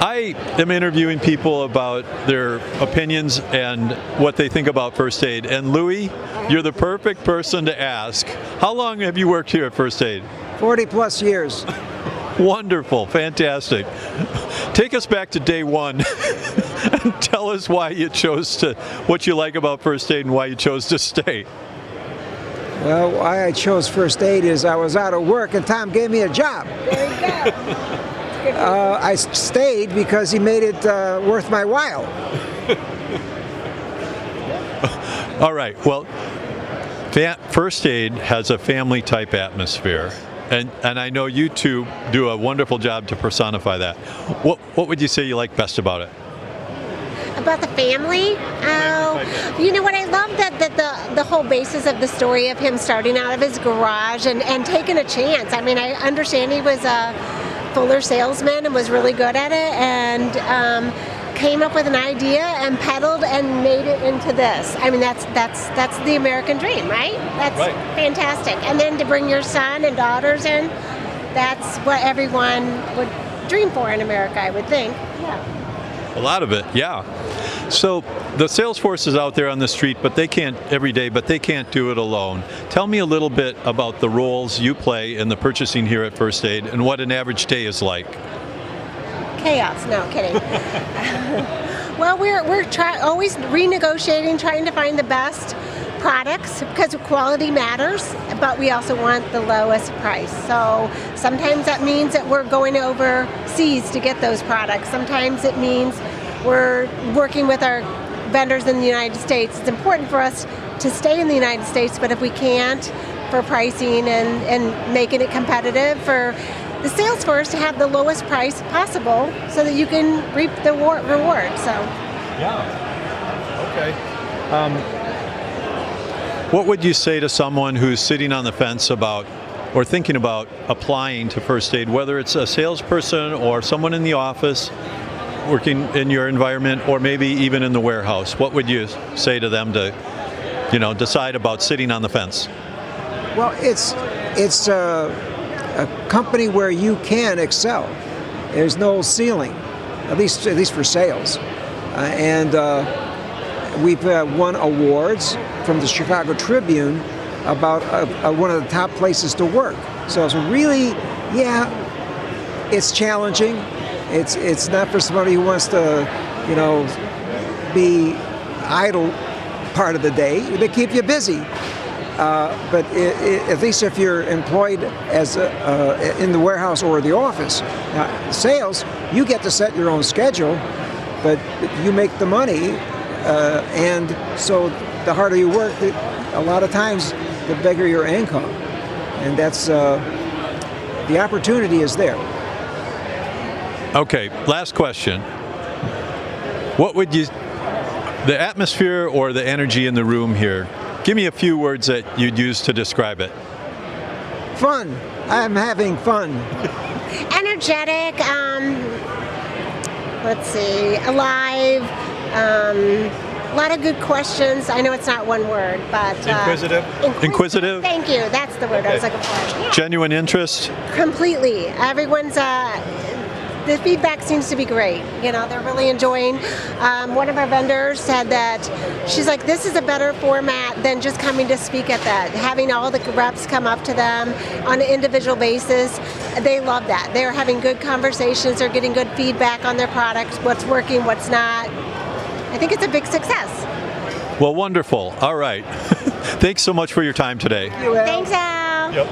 I am interviewing people about their opinions and what they think about First Aid. And Louie, you're the perfect person to ask. How long have you worked here at First Aid? 40 plus years. Wonderful, fantastic. Take us back to day one and tell us why you chose what you like about First Aid and why you chose to stay. Well, why I chose First Aid is I was out of work and Tom gave me a job. There you go. I stayed because he made it worth my while. All right, well, First Aid has a family type atmosphere. And I know you two do a wonderful job to personify that. What would you say you like best about it? About the family? Oh, you know what? I love that the whole basis of the story of him starting out of his garage and taking a chance. I mean, I understand he was a Fuller salesman and was really good at it, and came up with an idea and peddled and made it into this. I mean, that's the American dream, right? That's right. Fantastic. And then to bring your son and daughters in, that's what everyone would dream for in America, I would think. Yeah. A lot of it, yeah. So the sales force is out there on the street, but they can't every day, but they can't do it alone. Tell me a little bbit about the roles you play in the purchasing here at First Aid and what an average day is like. Chaos. No, kidding. Well, we're always renegotiating, trying to find the best products because quality matters, but we also want the lowest price. So sometimes that means that we're going overseas to get those products. Sometimes it means we're working with our vendors in the United States. It's important for us to stay in the United States, but if we can't, for pricing and making it competitive for the sales force to have the lowest price possible so that you can reap the reward. So. Yeah. Okay. What would you say to someone who's sitting on the fence about or thinking about applying to First Aid, whether it's a salesperson or someone in the office working in your environment or maybe even in the warehouse? What would you say to them to, decide about sitting on the fence? Well, it's a company where you can excel. There's no ceiling, at least for sales. And we've won awards from the Chicago Tribune about one of the top places to work. So it's really, it's challenging. It's not for somebody who wants to, be idle part of the day. They keep you busy. But at least if you're employed as in the warehouse or the office, sales, you get to set your own schedule, but you make the money, and so the harder you work, a lot of times the bigger your income, and that's the opportunity is there. Okay, last question. What would the atmosphere or the energy in the room here? Give me a few words that you'd use to describe it. Fun. I'm having fun. Energetic. Alive. A lot of good questions. I know it's not one word, but inquisitive. Inquisitive. Thank you. That's the word I was looking for. Yeah. Genuine interest. Completely. Everyone's. The feedback seems to be great. They're really enjoying. One of our vendors said that she's like, this is a better format than just coming to speak at that. Having all the reps come up to them on an individual basis, they love that. They're having good conversations. They're getting good feedback on their products, what's working, what's not. I think it's a big success. Well, wonderful. All right. Thanks so much for your time today. Thanks, Al. Yep.